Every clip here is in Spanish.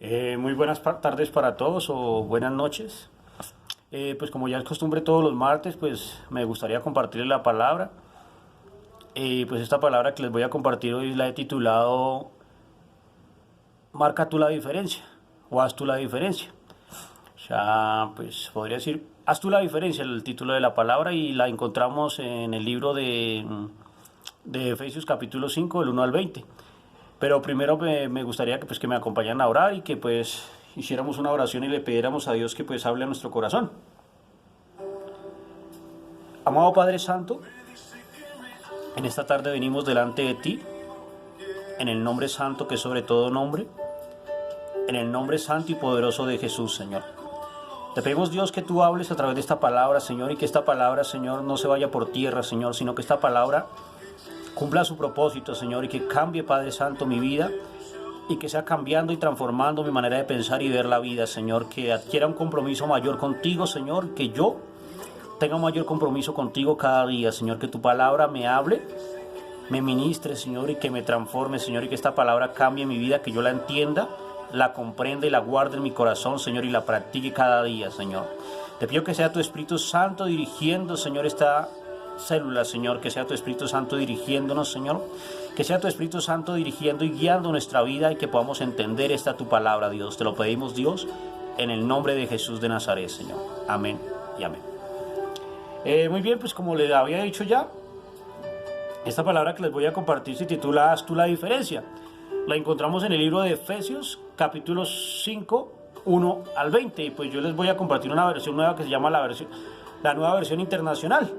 Muy buenas tardes para todos o buenas noches. Pues como ya es costumbre todos los martes, pues me gustaría compartirles la palabra. Pues esta palabra que les voy a compartir hoy la he titulado Marca tú la diferencia o haz tú la diferencia. O sea, pues podría decir, haz tú la diferencia, el título de la palabra, y la encontramos en el libro de Efesios capítulo 5 del 1 al 20. Pero primero me gustaría que me acompañaran a orar y que pues hiciéramos una oración y le pidiéramos a Dios que pues hable a nuestro corazón. Amado Padre Santo, en esta tarde venimos delante de ti, en el nombre santo que es sobre todo nombre, en el nombre santo y poderoso de Jesús, Señor. Te pedimos, Dios, que tú hables a través de esta palabra, Señor, y que esta palabra, Señor, no se vaya por tierra, Señor, sino que esta palabra cumpla su propósito, Señor, y que cambie, Padre Santo, mi vida, y que sea cambiando y transformando mi manera de pensar y ver la vida, Señor, que adquiera un compromiso mayor contigo, Señor, que yo tenga un mayor compromiso contigo cada día, Señor, que tu palabra me hable, me ministre, Señor, y que me transforme, Señor, y que esta palabra cambie mi vida, que yo la entienda, la comprenda y la guarde en mi corazón, Señor, y la practique cada día, Señor. Te pido que sea tu Espíritu Santo dirigiendo, Señor, esta célula, Señor, que sea tu Espíritu Santo dirigiéndonos, Señor, que sea tu Espíritu Santo dirigiendo y guiando nuestra vida y que podamos entender esta tu palabra, Dios. Te lo pedimos, Dios, en el nombre de Jesús de Nazaret, Señor. Amén y amén. Muy bien, pues como les había dicho ya, esta palabra que les voy a compartir se titula Haz tú la diferencia. La encontramos en el libro de Efesios, capítulo 5, 1 al 20. Y pues yo les voy a compartir una versión nueva que se llama la nueva versión internacional.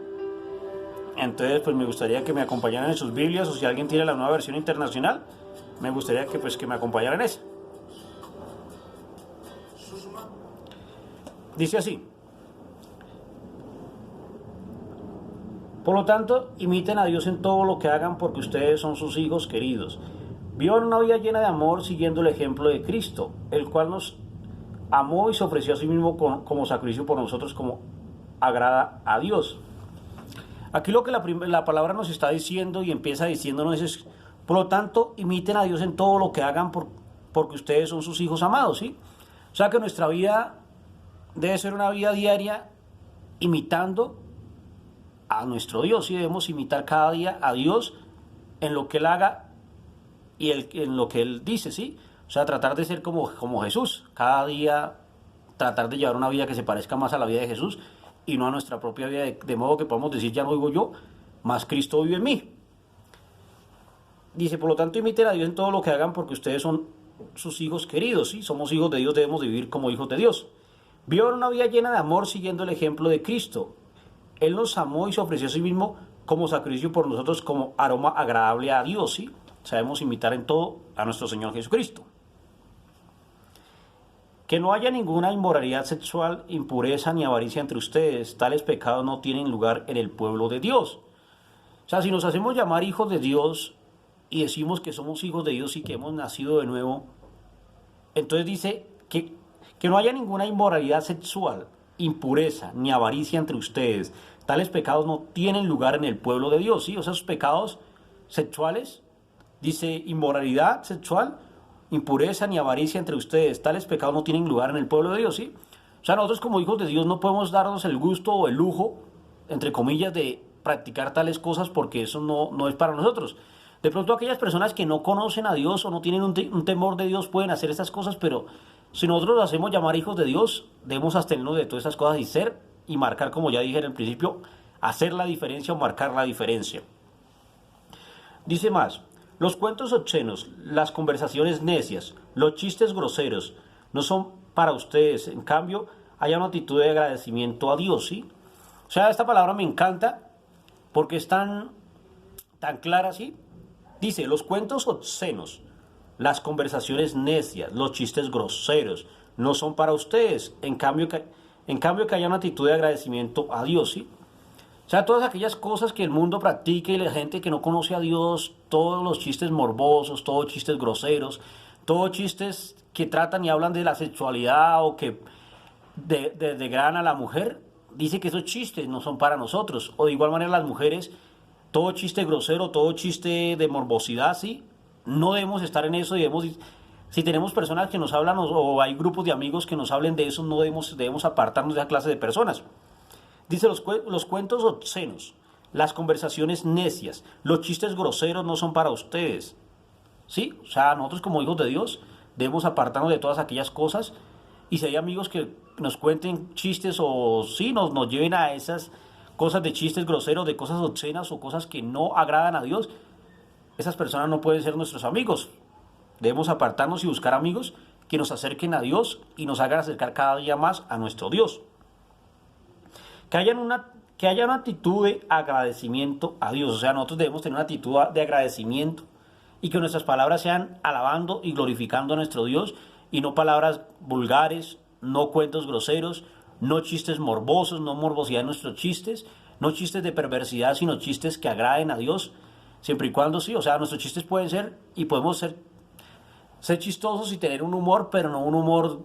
Entonces, pues me gustaría que me acompañaran en sus Biblias, o si alguien tiene la nueva versión internacional, me gustaría que me acompañaran en esa. Dice así: por lo tanto, imiten a Dios en todo lo que hagan, porque ustedes son sus hijos queridos. Vivan una vida llena de amor siguiendo el ejemplo de Cristo, el cual nos amó y se ofreció a sí mismo como sacrificio por nosotros, como agrada a Dios. Aquí lo que la palabra nos está diciendo y empieza diciéndonos es: por lo tanto, imiten a Dios en todo lo que hagan, porque ustedes son sus hijos amados, ¿sí? O sea que nuestra vida debe ser una vida diaria imitando a nuestro Dios, ¿sí? Debemos imitar cada día a Dios en lo que Él haga y en lo que Él dice, ¿sí? O sea, tratar de ser como Jesús, cada día tratar de llevar una vida que se parezca más a la vida de Jesús y no a nuestra propia vida, de modo que podamos decir: ya no vivo yo, más Cristo vive en mí. Dice: por lo tanto, imiten a Dios en todo lo que hagan, porque ustedes son sus hijos queridos, ¿sí? Somos hijos de Dios, debemos de vivir como hijos de Dios. Vivan una vida llena de amor siguiendo el ejemplo de Cristo. Él nos amó y se ofreció a sí mismo como sacrificio por nosotros, como aroma agradable a Dios, ¿sí? Sabemos imitar en todo a nuestro Señor Jesucristo. Que no haya ninguna inmoralidad sexual, impureza ni avaricia entre ustedes. Tales pecados no tienen lugar en el pueblo de Dios. O sea, si nos hacemos llamar hijos de Dios y decimos que somos hijos de Dios y que hemos nacido de nuevo, entonces dice que no haya ninguna inmoralidad sexual, impureza ni avaricia entre ustedes. Tales pecados no tienen lugar en el pueblo de Dios, ¿sí? O sea, esos pecados sexuales, dice: inmoralidad sexual, impureza ni avaricia entre ustedes. Tales pecados no tienen lugar en el pueblo de Dios, ¿sí? O sea, nosotros como hijos de Dios no podemos darnos el gusto o el lujo, entre comillas, de practicar tales cosas, porque eso no es para nosotros. De pronto aquellas personas que no conocen a Dios o no tienen un temor de Dios pueden hacer estas cosas, pero si nosotros los hacemos llamar hijos de Dios, debemos abstenernos de todas esas cosas y ser y marcar, como ya dije en el principio, hacer la diferencia o marcar la diferencia. Dice más: los cuentos obscenos, las conversaciones necias, los chistes groseros no son para ustedes. En cambio, haya una actitud de agradecimiento a Dios, ¿sí? O sea, esta palabra me encanta porque es tan clara, ¿sí? Dice: los cuentos obscenos, las conversaciones necias, los chistes groseros no son para ustedes. En cambio que haya una actitud de agradecimiento a Dios, ¿sí? O sea, todas aquellas cosas que el mundo practica y la gente que no conoce a Dios, todos los chistes morbosos, todos chistes groseros, todos chistes que tratan y hablan de la sexualidad o que degradan a la mujer, dice que esos chistes no son para nosotros. O de igual manera las mujeres, todo chiste grosero, todo chiste de morbosidad, ¿sí? No debemos estar en eso, debemos Si tenemos personas que nos hablan o hay grupos de amigos que nos hablen de eso, no debemos apartarnos de esa clase de personas. Dice los cuentos obscenos, las conversaciones necias, los chistes groseros no son para ustedes. ¿Sí? O sea, nosotros como hijos de Dios debemos apartarnos de todas aquellas cosas. Y si hay amigos que nos cuenten chistes o sí, nos lleven a esas cosas de chistes groseros, de cosas obscenas o cosas que no agradan a Dios, esas personas no pueden ser nuestros amigos. Debemos apartarnos y buscar amigos que nos acerquen a Dios y nos hagan acercar cada día más a nuestro Dios. Que haya una actitud de agradecimiento a Dios. O sea, nosotros debemos tener una actitud de agradecimiento y que nuestras palabras sean alabando y glorificando a nuestro Dios y no palabras vulgares, no cuentos groseros, no chistes morbosos, no morbosidad en nuestros chistes, no chistes de perversidad, sino chistes que agraden a Dios, siempre y cuando sí. O sea, nuestros chistes pueden ser y podemos ser chistosos y tener un humor, pero no un humor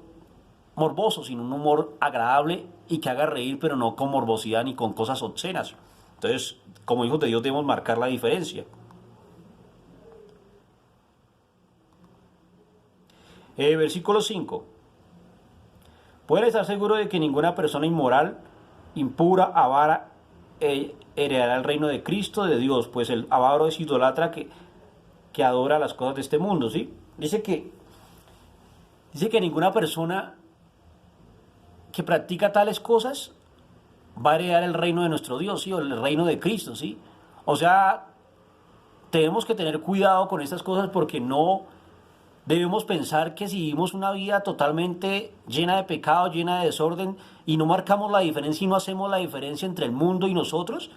morboso, sino un humor agradable y que haga reír, pero no con morbosidad ni con cosas obscenas. Entonces, como hijos de Dios debemos marcar la diferencia. Versículo 5. Pueden estar seguros de que ninguna persona inmoral, impura, avara, heredará el reino de Cristo, de Dios, pues el avaro es idólatra que adora las cosas de este mundo, ¿sí? Dice que ninguna persona que practica tales cosas va a heredar el reino de nuestro Dios, ¿sí? O el reino de Cristo, ¿sí? O sea, tenemos que tener cuidado con estas cosas porque no debemos pensar que si vivimos una vida totalmente llena de pecado, llena de desorden, y no marcamos la diferencia y no hacemos la diferencia entre el mundo y nosotros,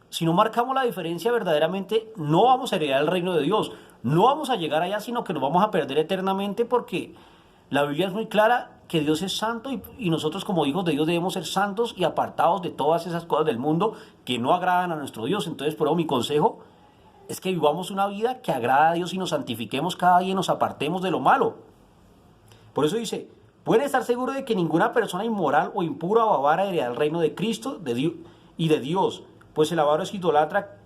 si no marcamos la diferencia verdaderamente, no vamos a heredar el reino de Dios. No vamos a llegar allá, sino que nos vamos a perder eternamente porque la Biblia es muy clara que Dios es santo y nosotros como hijos de Dios debemos ser santos y apartados de todas esas cosas del mundo que no agradan a nuestro Dios. Entonces, por eso mi consejo es que vivamos una vida que agrada a Dios y nos santifiquemos cada día y nos apartemos de lo malo. Por eso dice, pueden estar seguros de que ninguna persona inmoral o impura o avara heredará el reino de Cristo y de Dios, pues el avaro es idólatra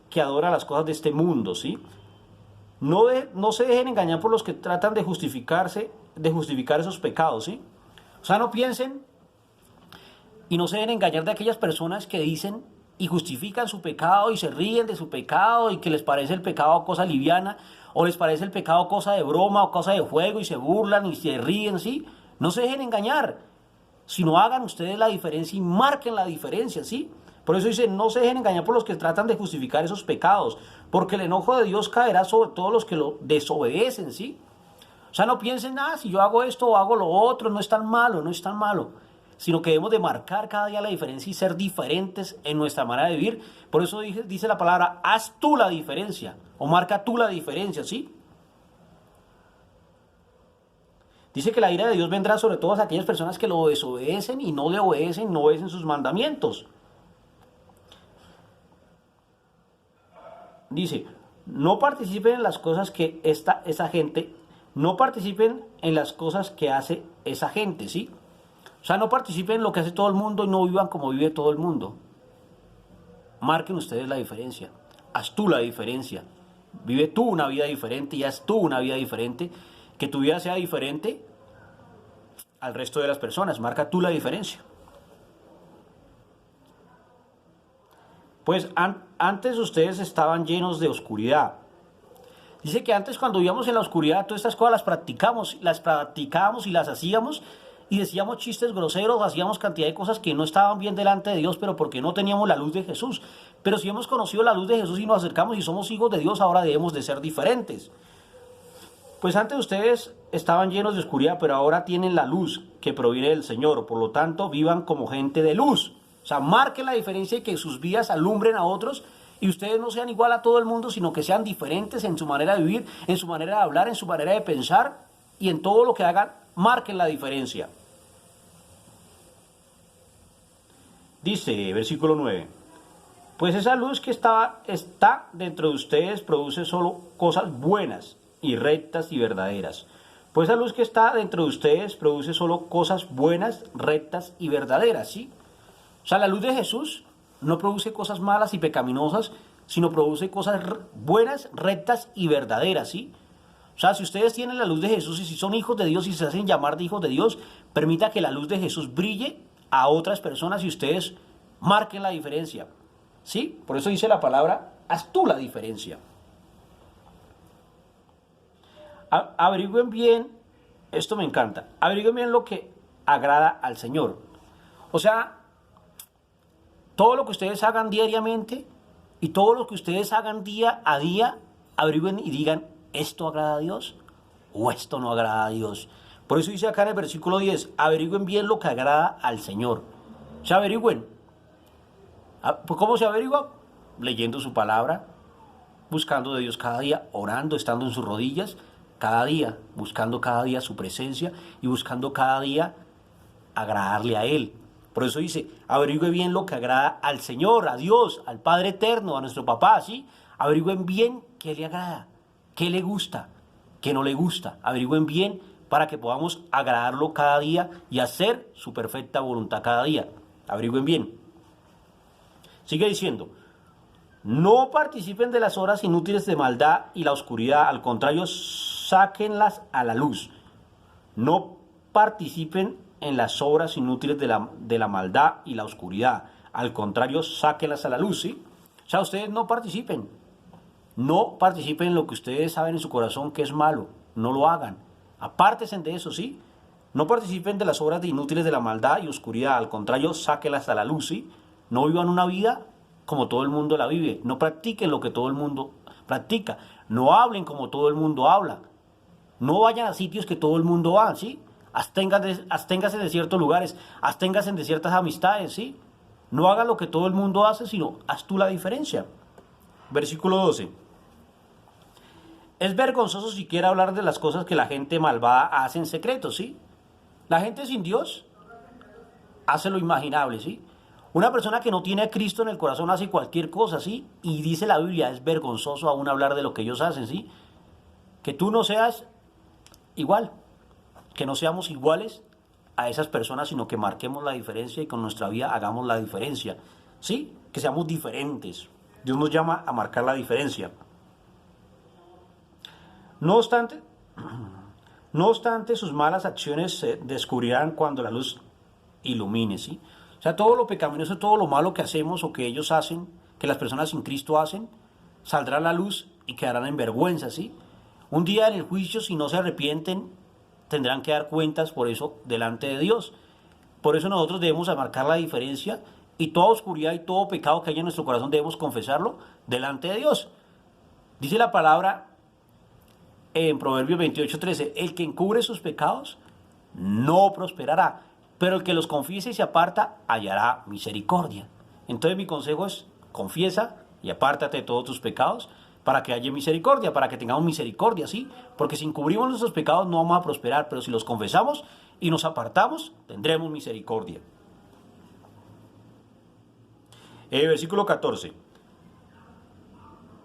que adora las cosas de este mundo, ¿sí? No se dejen engañar por los que tratan de justificar esos pecados, ¿sí? O sea, no piensen y no se dejen engañar de aquellas personas que dicen y justifican su pecado y se ríen de su pecado y que les parece el pecado cosa liviana o les parece el pecado cosa de broma o cosa de juego y se burlan y se ríen, ¿sí? No se dejen engañar, sino hagan ustedes la diferencia y marquen la diferencia, ¿sí? Por eso dice, no se dejen engañar por los que tratan de justificar esos pecados, porque el enojo de Dios caerá sobre todos los que lo desobedecen, ¿sí? O sea, no piensen, si yo hago esto o hago lo otro, no es tan malo, no es tan malo, sino que debemos de marcar cada día la diferencia y ser diferentes en nuestra manera de vivir. Por eso dice la palabra, haz tú la diferencia, o marca tú la diferencia, ¿sí? Dice que la ira de Dios vendrá sobre todas aquellas personas que lo desobedecen y no le obedecen, no obedecen sus mandamientos. Dice, no participen en las cosas que esa gente, no participen en las cosas que hace esa gente, ¿sí? O sea, no participen en lo que hace todo el mundo y no vivan como vive todo el mundo. Marquen ustedes la diferencia. Haz tú la diferencia. Vive tú una vida diferente y haz tú una vida diferente. Que tu vida sea diferente al resto de las personas. Marca tú la diferencia. Pues antes ustedes estaban llenos de oscuridad. Dice que antes cuando vivíamos en la oscuridad todas estas cosas las practicábamos y las hacíamos y decíamos chistes groseros, hacíamos cantidad de cosas que no estaban bien delante de Dios, pero porque no teníamos la luz de Jesús. Pero si hemos conocido la luz de Jesús y nos acercamos y somos hijos de Dios, ahora debemos de ser diferentes. Pues antes ustedes estaban llenos de oscuridad, pero ahora tienen la luz que proviene del Señor. Por lo tanto, vivan como gente de luz. O sea, marquen la diferencia y que sus vidas alumbren a otros y ustedes no sean igual a todo el mundo, sino que sean diferentes en su manera de vivir, en su manera de hablar, en su manera de pensar y en todo lo que hagan, marquen la diferencia. Dice, versículo 9, pues esa luz que está dentro de ustedes produce solo cosas buenas y rectas y verdaderas. Pues esa luz que está dentro de ustedes produce solo cosas buenas, rectas y verdaderas, ¿sí? O sea, la luz de Jesús no produce cosas malas y pecaminosas, sino produce cosas buenas, rectas y verdaderas, ¿sí? O O sea, si ustedes tienen la luz de Jesús y si son hijos de Dios y se hacen llamar de hijos de Dios, permita que la luz de Jesús brille a otras personas y ustedes marquen la diferencia. ¿Sí? Por eso dice la palabra, haz tú la diferencia. Averigüen bien, esto me encanta, averigüen bien lo que agrada al Señor. O sea, todo lo que ustedes hagan diariamente y todo lo que ustedes hagan día a día, averigüen y digan, ¿esto agrada a Dios o esto no agrada a Dios? Por eso dice acá en el versículo 10, averigüen bien lo que agrada al Señor. O sea, averigüen. ¿Cómo se averigua? Leyendo su palabra, buscando de Dios cada día, orando, estando en sus rodillas cada día, buscando cada día su presencia y buscando cada día agradarle a Él. Por eso dice, averigüe bien lo que agrada al Señor, a Dios, al Padre Eterno, a nuestro Papá, ¿sí? Averigüen bien qué le agrada, qué le gusta, qué no le gusta. Averigüen bien para que podamos agradarlo cada día y hacer su perfecta voluntad cada día. Averigüen bien. Sigue diciendo, no participen de las obras inútiles de maldad y la oscuridad, al contrario, sáquenlas a la luz. No participen en las obras inútiles de la maldad y la oscuridad, al contrario, sáquenlas a la luz, ¿sí? O sea, ustedes no participen en lo que ustedes saben en su corazón que es malo, no lo hagan, apártense de eso, ¿sí? No participen de las obras inútiles de la maldad y oscuridad, al contrario, sáquenlas a la luz, ¿sí? No vivan una vida como todo el mundo la vive. No practiquen lo que todo el mundo practica. No hablen como todo el mundo habla. No vayan a sitios que todo el mundo va, ¿sí? Absténgase de ciertos lugares. Absténgase de ciertas amistades, ¿sí? No hagan lo que todo el mundo hace, sino haz tú la diferencia. Versículo 12. Es vergonzoso siquiera hablar de las cosas que la gente malvada hace en secreto, ¿sí? La gente sin Dios hace lo imaginable, ¿sí? Una persona que no tiene a Cristo en el corazón hace cualquier cosa, ¿sí? Y dice la Biblia, es vergonzoso aún hablar de lo que ellos hacen, ¿sí? Que tú no seas igual, que no seamos iguales a esas personas, sino que marquemos la diferencia y con nuestra vida hagamos la diferencia, ¿sí? Que seamos diferentes. Dios nos llama a marcar la diferencia. No obstante, sus malas acciones se descubrirán cuando la luz ilumine, ¿sí? O sea, todo lo pecaminoso, todo lo malo que hacemos o que ellos hacen, que las personas sin Cristo hacen, saldrá a la luz y quedarán en vergüenza, ¿sí? Un día en el juicio, si no se arrepienten, tendrán que dar cuentas por eso delante de Dios. Por eso nosotros debemos marcar la diferencia y toda oscuridad y todo pecado que haya en nuestro corazón debemos confesarlo delante de Dios. Dice la palabra en Proverbios 28:13, el que encubre sus pecados no prosperará, pero el que los confiese y se aparta hallará misericordia. Entonces mi consejo es, confiesa y apártate de todos tus pecados para que haya misericordia, para que tengamos misericordia, ¿sí? Porque si encubrimos nuestros pecados no vamos a prosperar, pero si los confesamos y nos apartamos, tendremos misericordia. Versículo 14.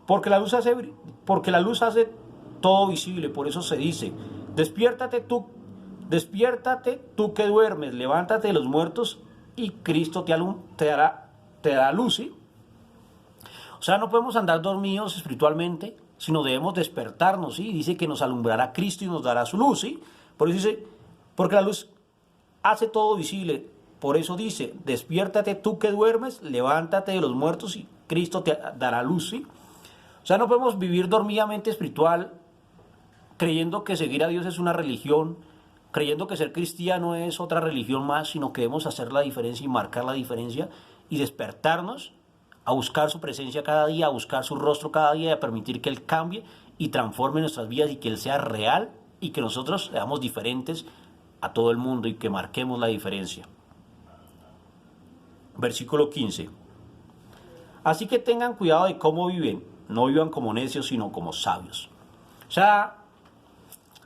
Porque la luz hace todo visible, por eso se dice, despiértate tú que duermes, levántate de los muertos y Cristo te dará luz, ¿sí? O sea, no podemos andar dormidos espiritualmente, sino debemos despertarnos, ¿sí? Dice que nos alumbrará Cristo y nos dará su luz, ¿sí? Por eso dice, porque la luz hace todo visible, por eso dice, despiértate tú que duermes, levántate de los muertos y Cristo te dará luz, ¿sí? O sea, no podemos vivir dormidamente espiritual creyendo que seguir a Dios es una religión, creyendo que ser cristiano es otra religión más, sino que debemos hacer la diferencia y marcar la diferencia y despertarnos a buscar su presencia cada día, a buscar su rostro cada día y a permitir que Él cambie y transforme nuestras vidas y que Él sea real y que nosotros seamos diferentes a todo el mundo y que marquemos la diferencia. Versículo 15. Así que tengan cuidado de cómo viven, no vivan como necios, sino como sabios. O sea,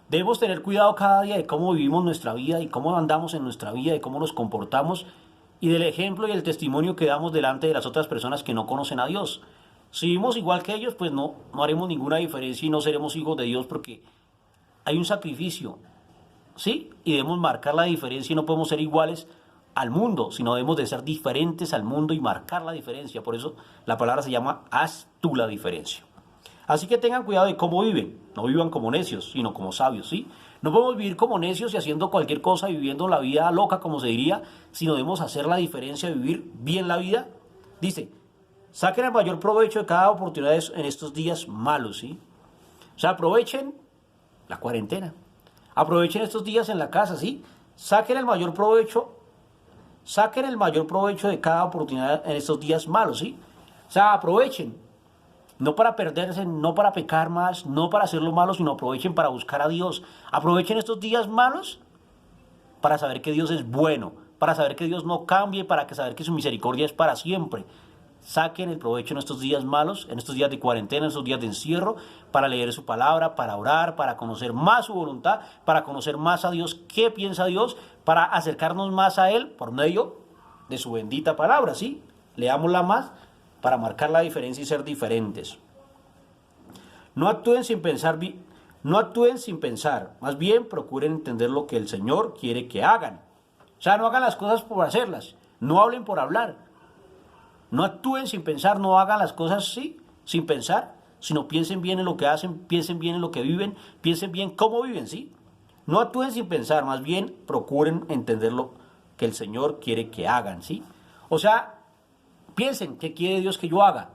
debemos tener cuidado cada día de cómo vivimos nuestra vida y cómo andamos en nuestra vida y cómo nos comportamos y del ejemplo y el testimonio que damos delante de las otras personas que no conocen a Dios. Si vivimos igual que ellos, pues no haremos ninguna diferencia y no seremos hijos de Dios porque hay un sacrificio, ¿sí? Y debemos marcar la diferencia y no podemos ser iguales al mundo, sino debemos de ser diferentes al mundo y marcar la diferencia. Por eso la palabra se llama haz tú la diferencia. Así que tengan cuidado de cómo viven. No vivan como necios, sino como sabios, ¿sí? No podemos vivir como necios y haciendo cualquier cosa, viviendo la vida loca, como se diría, sino debemos hacer la diferencia de vivir bien la vida. Dice, saquen el mayor provecho de cada oportunidad en estos días malos, ¿sí? O sea, aprovechen la cuarentena. Aprovechen estos días en la casa, ¿sí? Saquen el mayor provecho, saquen el mayor provecho de cada oportunidad en estos días malos, ¿sí? O sea, aprovechen. No para perderse, no para pecar más, no para hacer lo malo, sino aprovechen para buscar a Dios. Aprovechen estos días malos para saber que Dios es bueno, para saber que Dios no cambie, para saber que su misericordia es para siempre. Saquen el provecho en estos días malos, en estos días de cuarentena, en estos días de encierro, para leer su palabra, para orar, para conocer más su voluntad, para conocer más a Dios, qué piensa Dios, para acercarnos más a Él por medio de su bendita palabra, ¿sí? Leámosla más para marcar la diferencia y ser diferentes. No actúen sin pensar, no actúen sin pensar, más bien procuren entender lo que el Señor quiere que hagan. O sea, no hagan las cosas por hacerlas, no hablen por hablar. No actúen sin pensar, no hagan las cosas sí, sin pensar, sino piensen bien en lo que hacen, piensen bien en lo que viven, piensen bien cómo viven, ¿sí? No actúen sin pensar, más bien procuren entender lo que el Señor quiere que hagan, ¿sí? O sea, piensen qué quiere Dios que yo haga,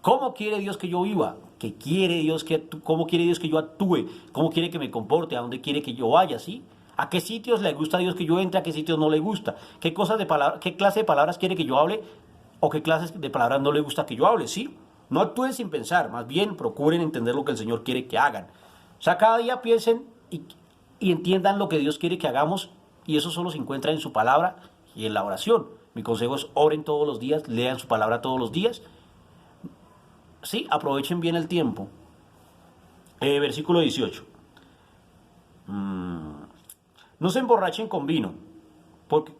cómo quiere Dios que yo viva, qué quiere Dios cómo quiere Dios que yo actúe, cómo quiere que me comporte, a dónde quiere que yo vaya, ¿sí? ¿A qué sitios le gusta a Dios que yo entre, a qué sitios no le gusta? ¿Qué qué clase de palabras quiere que yo hable o qué clases de palabras no le gusta que yo hable, ¿sí? No actúen sin pensar, más bien procuren entender lo que el Señor quiere que hagan. O sea, cada día piensen y entiendan lo que Dios quiere que hagamos, y eso solo se encuentra en su palabra y en la oración. Mi consejo es oren todos los días, lean su palabra todos los días. Sí, aprovechen bien el tiempo. Versículo 18. No se emborrachen con vino, porque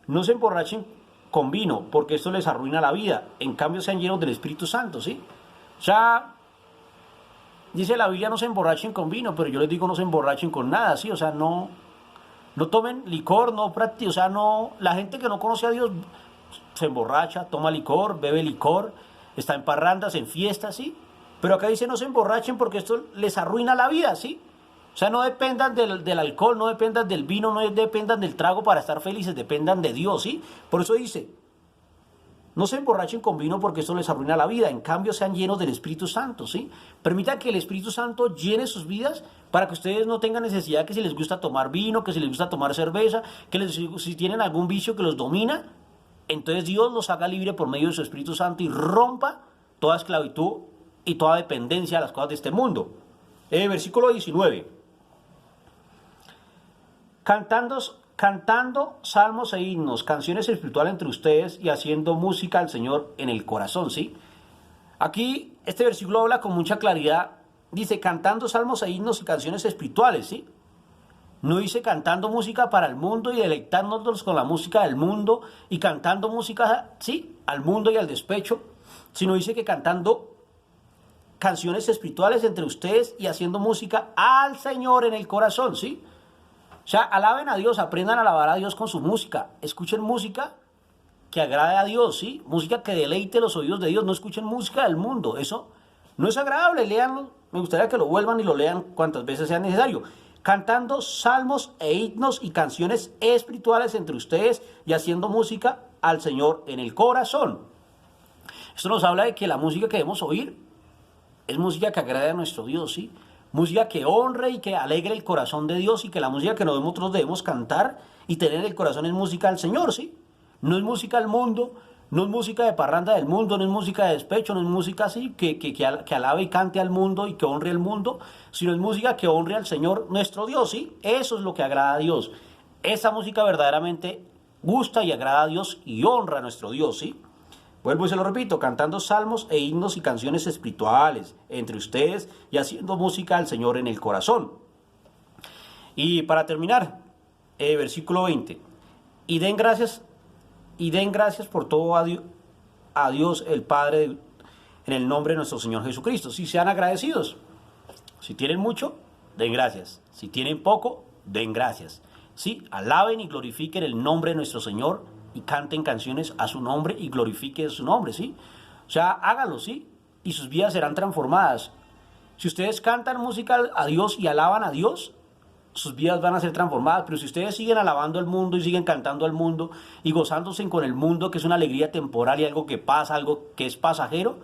no se emborrachen con vino, porque esto les arruina la vida. En cambio, sean llenos del Espíritu Santo, ¿sí? O sea, dice la Biblia, no se emborrachen con vino, pero yo les digo no se emborrachen con nada, ¿sí? O sea, no tomen licor, no practiquen, o sea, no, la gente que no conoce a Dios se emborracha, toma licor, bebe licor, está en parrandas, en fiestas, ¿sí? Pero acá dice no se emborrachen porque esto les arruina la vida, ¿sí? O sea, no dependan del alcohol, no dependan del vino, no dependan del trago para estar felices, dependan de Dios, ¿sí? Por eso dice, no se emborrachen con vino porque esto les arruina la vida, en cambio sean llenos del Espíritu Santo, ¿sí? Permitan que el Espíritu Santo llene sus vidas para que ustedes no tengan necesidad que si les gusta tomar vino, que si les gusta tomar cerveza, si tienen algún vicio que los domina, entonces Dios los haga libre por medio de su Espíritu Santo y rompa toda esclavitud y toda dependencia a las cosas de este mundo. Versículo 19. Cantando salmos e himnos, canciones espirituales entre ustedes y haciendo música al Señor en el corazón, ¿sí? Aquí este versículo habla con mucha claridad. Dice cantando salmos e himnos y canciones espirituales, ¿sí? No dice cantando música para el mundo y deleitándonos con la música del mundo y cantando música, ¿sí? Al mundo y al despecho, sino dice que cantando canciones espirituales entre ustedes y haciendo música al Señor en el corazón, ¿sí? O sea, alaben a Dios, aprendan a alabar a Dios con su música. Escuchen música que agrade a Dios, ¿sí? Música que deleite los oídos de Dios. No escuchen música del mundo. Eso no es agradable. Léanlo. Me gustaría que lo vuelvan y lo lean cuantas veces sea necesario. Cantando salmos e himnos y canciones espirituales entre ustedes y haciendo música al Señor en el corazón. Esto nos habla de que la música que debemos oír es música que agrade a nuestro Dios, ¿sí? Música que honre y que alegre el corazón de Dios, y que la música que nosotros debemos cantar y tener en el corazón es música al Señor, ¿sí? No es música al mundo, no es música de parranda del mundo, no es música de despecho, no es música así que alabe y cante al mundo y que honre al mundo, sino es música que honre al Señor nuestro Dios, ¿sí? Eso es lo que agrada a Dios. Esa música verdaderamente gusta y agrada a Dios y honra a nuestro Dios, ¿sí? Vuelvo y se lo repito, cantando salmos e himnos y canciones espirituales entre ustedes y haciendo música al Señor en el corazón. Y para terminar, versículo 20. Y den gracias por todo a Dios el Padre en el nombre de nuestro Señor Jesucristo. Si sean agradecidos. Si tienen mucho, den gracias. Si tienen poco, den gracias. Sí, alaben y glorifiquen el nombre de nuestro Señor y canten canciones a su nombre y glorifiquen su nombre, ¿sí? O sea, háganlo, ¿sí? y sus vidas serán transformadas. Si ustedes cantan música a Dios y alaban a Dios, sus vidas van a ser transformadas. Pero si ustedes siguen alabando al mundo y siguen cantando al mundo y gozándose con el mundo, que es una alegría temporal y algo que pasa, algo que es pasajero,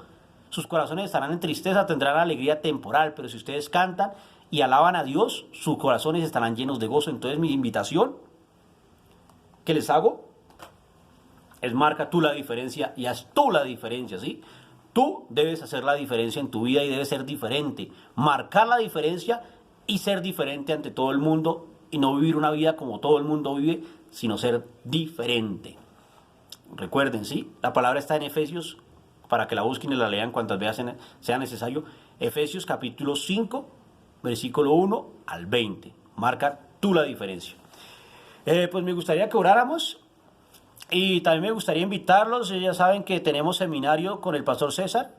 sus corazones estarán en tristeza, tendrán alegría temporal. Pero si ustedes cantan y alaban a Dios, sus corazones estarán llenos de gozo. Entonces mi invitación que les hago es: marca tú la diferencia y haz tú la diferencia, ¿sí? Tú debes hacer la diferencia en tu vida y debes ser diferente, marcar la diferencia y ser diferente ante todo el mundo, y no vivir una vida como todo el mundo vive, sino ser diferente. Recuerden, ¿sí? La palabra está en Efesios, para que la busquen y la lean cuantas veces sea necesario. Efesios capítulo 5, versículo 1 al 20. Marca tú la diferencia. Pues me gustaría que oráramos. Y también me gustaría invitarlos. Ya saben que tenemos seminario con el pastor César.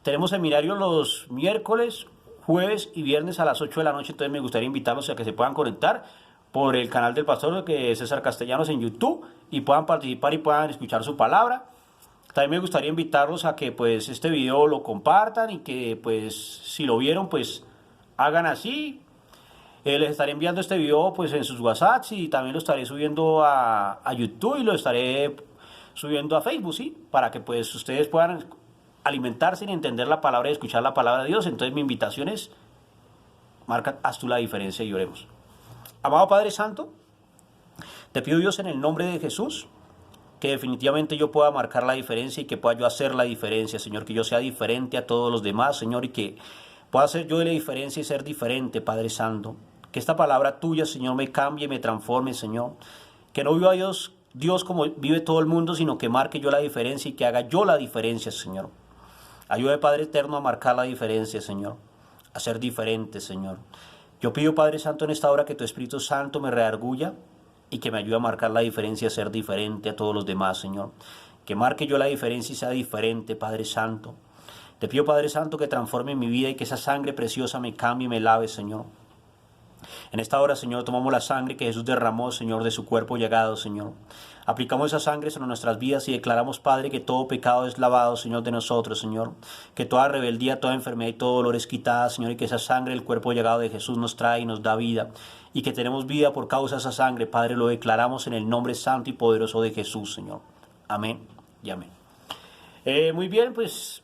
Tenemos seminario los miércoles, jueves y viernes a las 8 de la noche. Entonces me gustaría invitarlos a que se puedan conectar por el canal del pastor, que es César Castellanos, en YouTube, y puedan participar y puedan escuchar su palabra. También me gustaría invitarlos a que pues este video lo compartan y que pues si lo vieron pues hagan así. Les estaré enviando este video pues en sus WhatsApps, y también lo estaré subiendo a YouTube, y lo estaré subiendo a Facebook, ¿sí? Para que pues ustedes puedan alimentarse y entender la palabra y escuchar la palabra de Dios. Entonces mi invitación es: marca, haz tú la diferencia, y oremos. Amado Padre Santo, te pido, Dios, en el nombre de Jesús, que definitivamente yo pueda marcar la diferencia y que pueda yo hacer la diferencia, Señor, que yo sea diferente a todos los demás, Señor, y que pueda ser yo de la diferencia y ser diferente, Padre Santo. Que esta palabra tuya, Señor, me cambie, me transforme, Señor. Que no viva Dios como vive todo el mundo, sino que marque yo la diferencia y que haga yo la diferencia, Señor. Ayude, Padre Eterno, a marcar la diferencia, Señor. A ser diferente, Señor. Yo pido, Padre Santo, en esta hora que tu Espíritu Santo me redarguya y que me ayude a marcar la diferencia, a ser diferente a todos los demás, Señor. Que marque yo la diferencia y sea diferente, Padre Santo. Te pido, Padre Santo, que transforme mi vida y que esa sangre preciosa me cambie y me lave, Señor. En esta hora, Señor, tomamos la sangre que Jesús derramó, Señor, de su cuerpo llagado, Señor. Aplicamos esa sangre sobre nuestras vidas y declaramos, Padre, que todo pecado es lavado, Señor, de nosotros, Señor. Que toda rebeldía, toda enfermedad y todo dolor es quitada, Señor, y que esa sangre del cuerpo llagado de Jesús nos trae y nos da vida. Y que tenemos vida por causa de esa sangre, Padre, lo declaramos en el nombre santo y poderoso de Jesús, Señor. Amén y amén. Muy bien, pues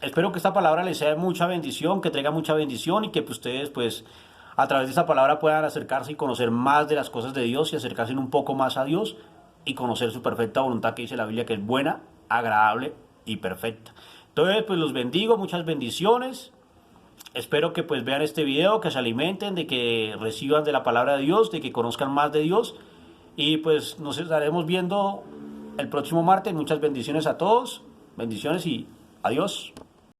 espero que esta palabra les sea de mucha bendición, que traiga mucha bendición, y que pues, ustedes, pues, a través de esta palabra puedan acercarse y conocer más de las cosas de Dios, y acercarse un poco más a Dios y conocer su perfecta voluntad, que dice la Biblia que es buena, agradable y perfecta. Entonces, pues los bendigo, muchas bendiciones. Espero que pues vean este video, que se alimenten, de que reciban de la palabra de Dios, de que conozcan más de Dios. Y pues nos estaremos viendo el próximo martes. Muchas bendiciones a todos. Bendiciones y adiós.